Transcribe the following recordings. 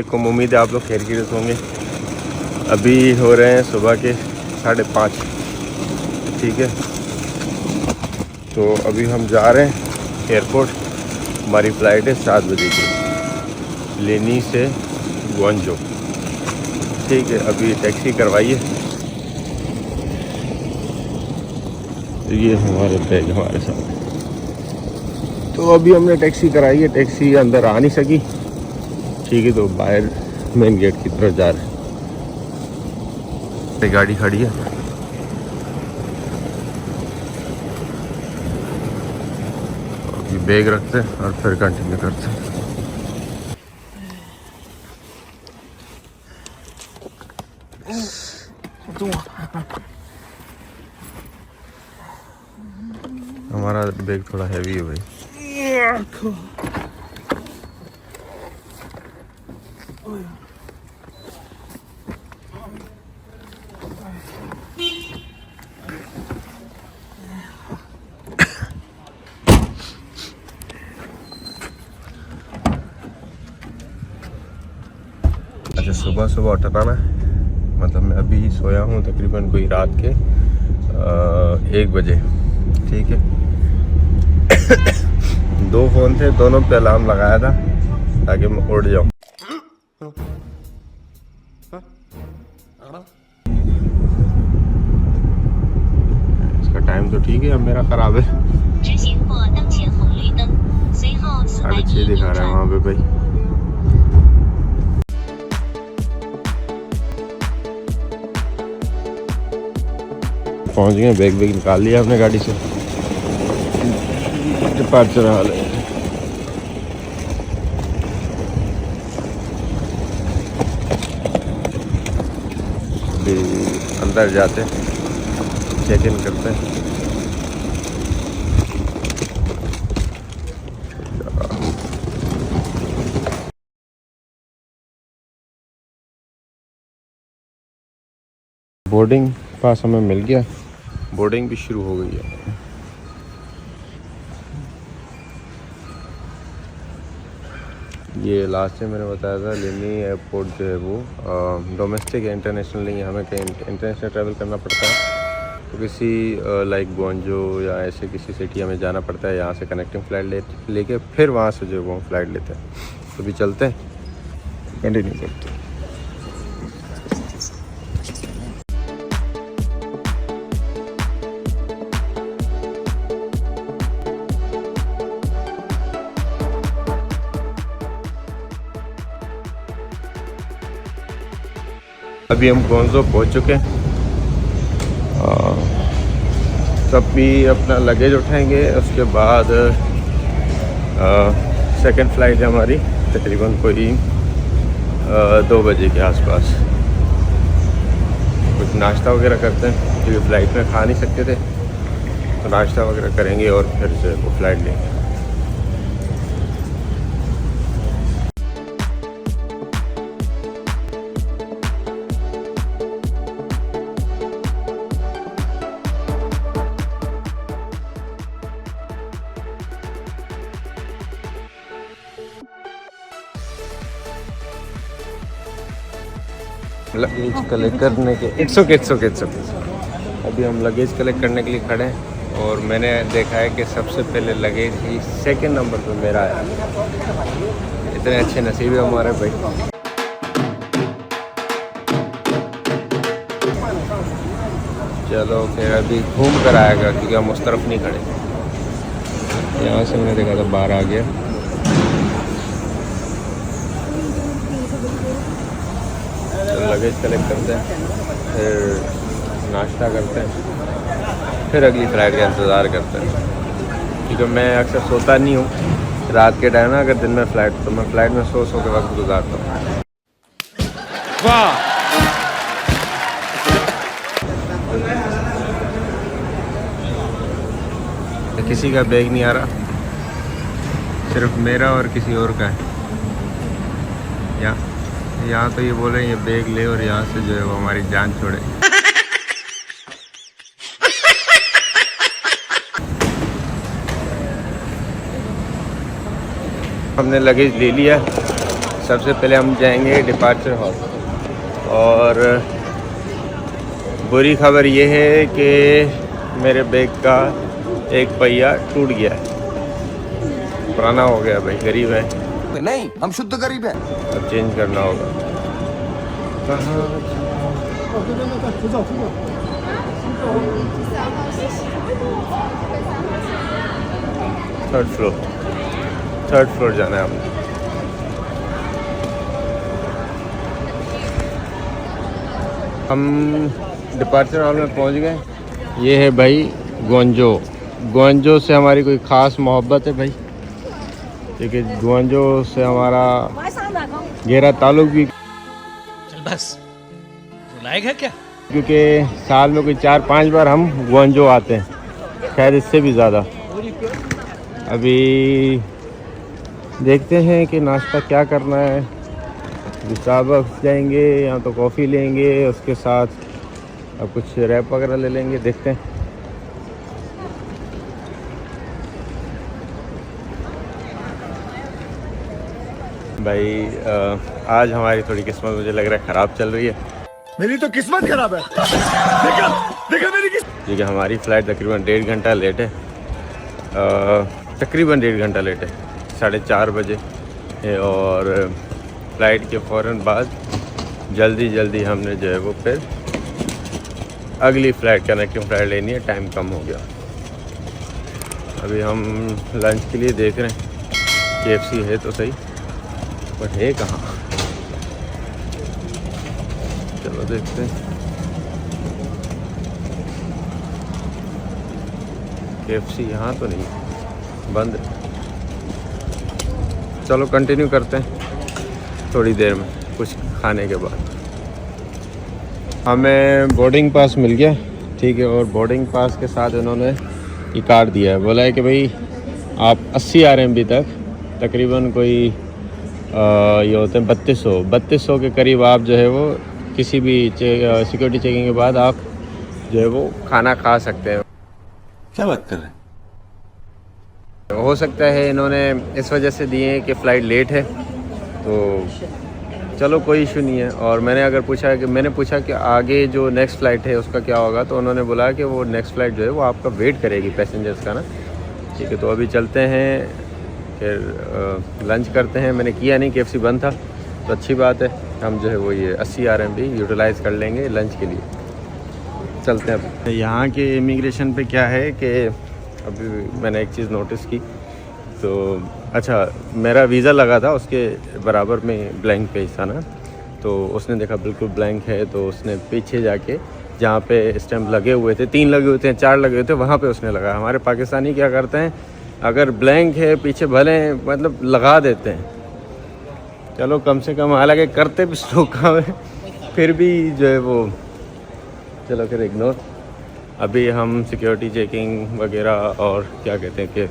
अलैकुम। उम्मीद है आप लोग खैर खैरियत होंगे। अभी हो रहे हैं सुबह के 5:30, ठीक है। तो अभी हम जा रहे हैं एयरपोर्ट। हमारी फ़्लाइट है 7 बजे की, लेनी से ग्वांजो, ठीक है। अभी टैक्सी करवाइए। ये हमारे बैग हमारे साथ। तो अभी हमने टैक्सी कराई है, टैक्सी अंदर आ नहीं सकी, ठीक है। तो बाहर मेन गेट की तरफ जा रहे हैं। गाड़ी खड़ी है, अभी बैग रखते हैं और फिर कंटिन्यू करते हैं। हमारा बैग थोड़ा हैवी है भाई। अच्छा, सुबह सुबह उठना है, मतलब मैं अभी सोया हूँ तकरीबन कोई रात के 1 बजे, ठीक है। 2 फ़ोन थे, दोनों पे अलार्म लगाया था ताकि मैं उठ जाऊँ। इसका टाइम तो ठीक है, अब मेरा ख़राब है। 6:30 दिखा रहा है वहाँ पे भाई। पहुँच गए, बैग निकाल लिया अपने गाड़ी से। डिपार्चर हाल है। अंदर जाते चेक इन करते हैं। बोर्डिंग पास हमें मिल गया, बोर्डिंग भी शुरू हो गई है। ये लास्ट में मैंने बताया था, लेनी एयरपोर्ट जो है वो डोमेस्टिक है, इंटरनेशनल नहीं है। हमें कहीं इंटरनेशनल ट्रैवल करना पड़ता है तो किसी लाइक ग्वांजो या ऐसे किसी सिटी हमें जाना पड़ता है। यहाँ से कनेक्टिंग फ़्लाइट लेके फिर वहाँ से जो वो फ़्लाइट लेते हैं। तो अभी चलते हैं, कंटिन्यू करते हैं। अभी हम ग्वांजो पहुँच चुके हैं। तब भी अपना लगेज उठाएंगे, उसके बाद सेकंड फ़्लाइट है हमारी तकरीबन कोई 2 बजे के आसपास। कुछ नाश्ता वगैरह करते हैं क्योंकि फ़्लाइट में खा नहीं सकते थे, तो नाश्ता वगैरह करेंगे और फिर से वो फ़्लाइट लेंगे। लगेज कलेक्ट करने के इट्स ओके। अभी हम लगेज कलेक्ट करने के लिए खड़े हैं और मैंने देखा है कि सबसे पहले लगेज ही सेकंड नंबर पे मेरा आया। इतने अच्छे नसीब है हमारे भाई। चलो फिर अभी घूम कर आएगा क्योंकि हम उस तरफ नहीं खड़े। यहाँ से मैंने देखा था बाहर आ गया। लगेज कलेक्ट करते हैं, फिर नाश्ता करते हैं, फिर अगली फ़्लाइट का इंतज़ार करते हैं। क्योंकि मैं अक्सर सोता नहीं हूँ रात के टाइम ना, अगर दिन में फ़्लाइट तो मैं फ़्लाइट में सो के वक्त गुजारता हूँ। वाह, किसी का बैग नहीं आ रहा, सिर्फ मेरा और किसी और का है। यहाँ तो ये बोल रहे हैं ये बैग ले और यहाँ से जो है वो हमारी जान छोड़े। हमने लगेज ले लिया, सबसे पहले हम जाएंगे डिपार्चर हॉल। और बुरी खबर ये है कि मेरे बैग का एक पहिया टूट गया है, पुराना हो गया भाई, गरीब है। नहीं, हम शुद्ध गरीब हैं। अब चेंज करना होगा। कहाँ? थर्ड फ्लोर जाना है हमें। हम डिपार्चर हॉल में पहुंच गए। ये है भाई ग्वांजो से हमारी कोई ख़ास मोहब्बत है भाई, क्योंकि ग्वांजो से हमारा गहरा ताल्लुक भी। चल बस, रुलाएगा क्या? क्योंकि साल में कोई 4-5 बार हम ग्वांजो आते हैं, शायद इससे भी ज़्यादा। अभी देखते हैं कि नाश्ता क्या करना है। स्टारबक्स जाएंगे या तो कॉफ़ी लेंगे, उसके साथ अब कुछ रैप वगैरह ले लेंगे, देखते हैं। भाई आज हमारी थोड़ी किस्मत मुझे लग रहा है ख़राब चल रही है। मेरी तो किस्मत खराब है। देखा मेरी किस्मत। क्योंकि हमारी फ़्लाइट तकरीबन 1.5 घंटा लेट है, तकरीबन 1.5 घंटा लेट है, 4:30 बजे है। और फ़्लाइट के फ़ौरन बाद जल्दी हमने जो है वो फिर अगली फ़्लाइट कनेक्टिंग फ़्लाइट लेनी है, टाइम कम हो गया। अभी हम लंच के लिए देख रहे हैं, KFC है तो सही, बट है कहाँ? चलो देखते हैं। KFC यहाँ तो नहीं, बंद है। चलो कंटिन्यू करते हैं थोड़ी देर में, कुछ खाने के बाद। हमें बोर्डिंग पास मिल गया, ठीक है। और बोर्डिंग पास के साथ इन्होंने ये कार्ड दिया है, बोला है कि भाई आप 80 RMB तक, तकरीबन कोई ये होते हैं 3200 के करीब, आप जो है वो किसी भी सिक्योरिटी चेकिंग के बाद आप जो है वो खाना खा सकते हैं। क्या बात कर रहे हैं? हो सकता है इन्होंने इस वजह से दिए हैं कि फ़्लाइट लेट है, तो चलो कोई इशू नहीं है। और मैंने पूछा कि आगे जो नेक्स्ट फ़्लाइट है उसका क्या होगा, तो उन्होंने बोला कि वो नेक्स्ट फ़्लाइट जो है वो आपका वेट करेगी, पैसेंजर्स का ना, ठीक है। तो अभी चलते हैं, फिर लंच करते हैं। मैंने किया नहीं, KFC बंद था, तो अच्छी बात है, हम जो है वो ये 80 RMB यूटिलाइज़ कर लेंगे लंच के लिए। चलते हैं। अब यहाँ के इमिग्रेशन पे क्या है कि अभी मैंने एक चीज़ नोटिस की, तो अच्छा मेरा वीज़ा लगा था, उसके बराबर में ब्लैंक पेज था ना, तो उसने देखा बिल्कुल ब्लैंक है, तो उसने पीछे जाके जहाँ पे स्टैम्प लगे हुए थे, 3 लगे हुए थे, 4 लगे हुए थे, वहाँ पे उसने लगा। हमारे पाकिस्तानी क्या करते हैं, अगर ब्लैंक है पीछे भले मतलब लगा देते हैं, चलो कम से कम, हालांकि करते भी स्टोक है, फिर भी जो है वो चलो फिर इग्नोर। अभी हम सिक्योरिटी चेकिंग वगैरह और क्या कहते हैं कि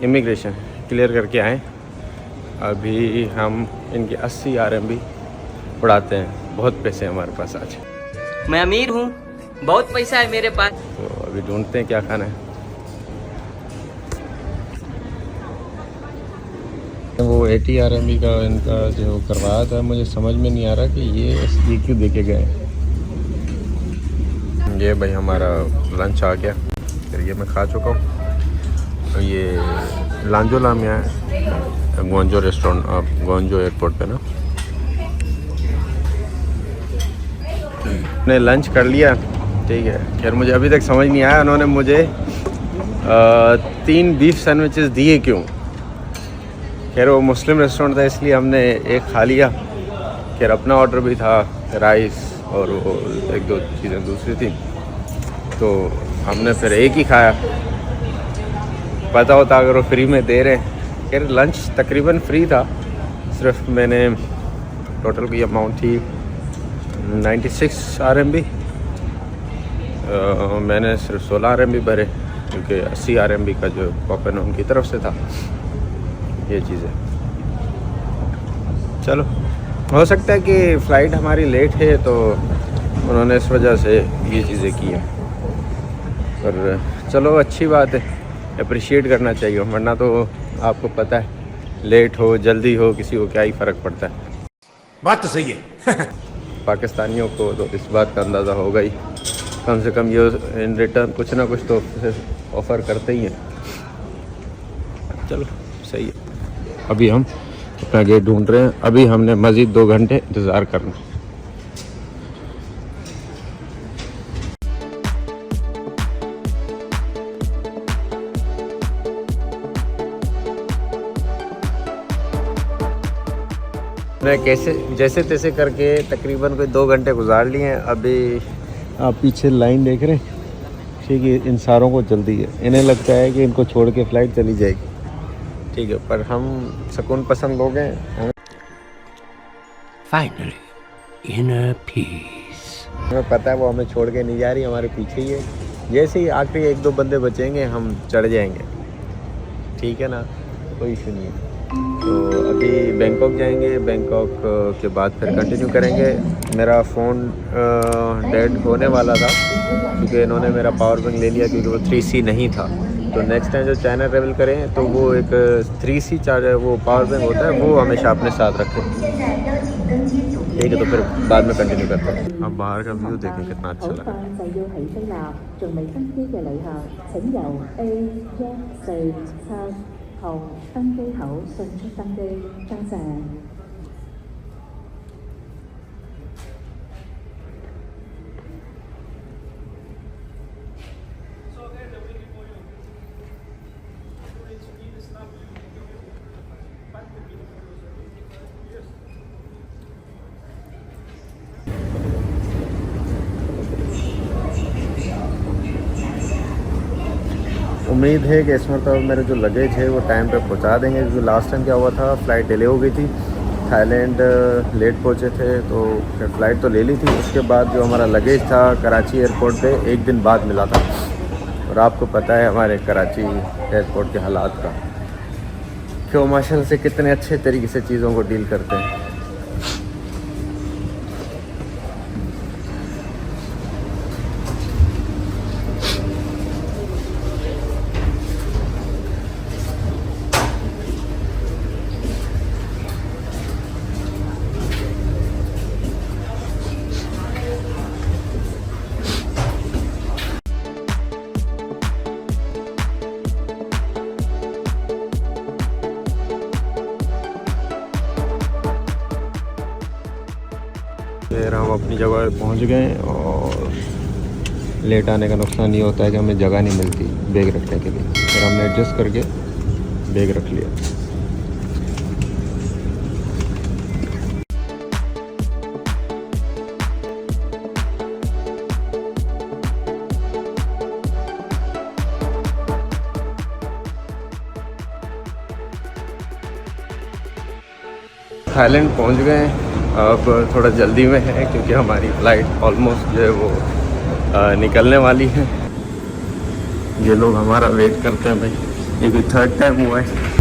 इमिग्रेशन क्लियर करके आए। अभी हम इनके 80 RMB उड़ाते हैं, बहुत पैसे हैं हमारे पास आज। मैं अमीर हूँ, बहुत पैसा है मेरे पास। तो अभी ढूंढते हैं क्या खाना है। वो 80 RMB का इनका जो करवाया था, मुझे समझ में नहीं आ रहा कि ये क्यों देके गए। ये भाई हमारा लंच आ गया, फिर ये मैं खा चुका हूँ। ये लांजोला में है, ग्वांजो रेस्टोरेंट, ग्वांजो एयरपोर्ट पे ना। मैंने लंच कर लिया, ठीक है। खैर मुझे अभी तक समझ नहीं आया उन्होंने मुझे 3 बीफ सैंडविचेस दिए क्यों। खैर वो मुस्लिम रेस्टोरेंट था, इसलिए हमने एक खा लिया। खैर अपना ऑर्डर भी था, राइस और वो 1-2 चीज़ें दूसरी थी, तो हमने फिर एक ही खाया। पता होता अगर वो फ्री में दे रहे हैं। खैर लंच तकरीबन फ्री था, सिर्फ मैंने टोटल की अमाउंट थी 96 RMB, मैंने सिर्फ 16 RMB भरे, क्योंकि 80 RMB का जो कूपन उनकी तरफ से था। ये चीज़ है। चलो हो सकता है कि फ़्लाइट हमारी लेट है, तो उन्होंने इस वजह से ये चीज़ें की हैं, पर चलो अच्छी बात है, अप्रिशिएट करना चाहिए। वरना तो आपको पता है लेट हो जल्दी हो किसी को क्या ही फ़र्क पड़ता है। बात तो सही है। पाकिस्तानियों को तो इस बात का अंदाज़ा होगा ही, कम से कम ये इन रिटर्न कुछ ना कुछ तो ऑफ़र करते ही हैं। चलो सही है। अभी हम अपना गेट ढूंढ रहे हैं। अभी हमने मज़ीद 2 घंटे इंतज़ार करना। मैं जैसे तैसे करके तकरीबन कोई 2 घंटे गुजार लिए हैं। अभी आप पीछे लाइन देख रहे हैं, ठीक है। इन सारों को जल्दी है, इन्हें लगता है कि इनको छोड़ के फ़्लाइट चली जाएगी, ठीक है। पर हम सुकून पसंद लोग हैं। Finally, inner peace. हमें पता है वो हमें छोड़ के नहीं जा रही, हमारे पीछे ही है। जैसे ही आखिरी 1-2 बंदे बचेंगे हम चढ़ जाएंगे, ठीक है ना, कोई इशू नहीं है। तो अभी बैंकॉक जाएंगे, बैंकॉक के बाद फिर कंटिन्यू करेंगे। मेरा फ़ोन डेड होने वाला था क्योंकि इन्होंने मेरा पावर बैंक ले लिया क्योंकि वो 3C नहीं था। तो नेक्स्ट टाइम जब चाइना ट्रैवल करें तो वो एक 3C चार्जर वो पावर बैंक होता है वो हमेशा अपने साथ रखें, ठीक है। तो फिर बाद में कंटिन्यू करते हैं। अब बाहर का व्यू देखें कितना अच्छा लगा। उम्मीद है कि इस मतलब मेरे जो लगेज है वो टाइम पे पहुंचा देंगे, क्योंकि लास्ट टाइम क्या हुआ था, फ़्लाइट डिले हो गई थी। थाईलैंड लेट पहुंचे थे तो फिर फ़्लाइट तो ले ली थी, उसके बाद जो हमारा लगेज था कराची एयरपोर्ट पे 1 दिन बाद मिला था। और आपको पता है हमारे कराची एयरपोर्ट के हालात का, क्यों माशाल्लाह से कितने अच्छे तरीके से चीज़ों को डील करते हैं। फिर हम अपनी जगह पहुंच गए और लेट आने का नुकसान ये होता है कि हमें जगह नहीं मिलती बैग रखने के लिए, फिर हमने एडजस्ट करके बैग रख लिया। थाईलैंड पहुंच गए। अब थोड़ा जल्दी में है क्योंकि हमारी फ़्लाइट ऑलमोस्ट जो है वो निकलने वाली है। ये लोग हमारा वेट करते हैं भाई, ये भी 3rd टाइम हुआ है।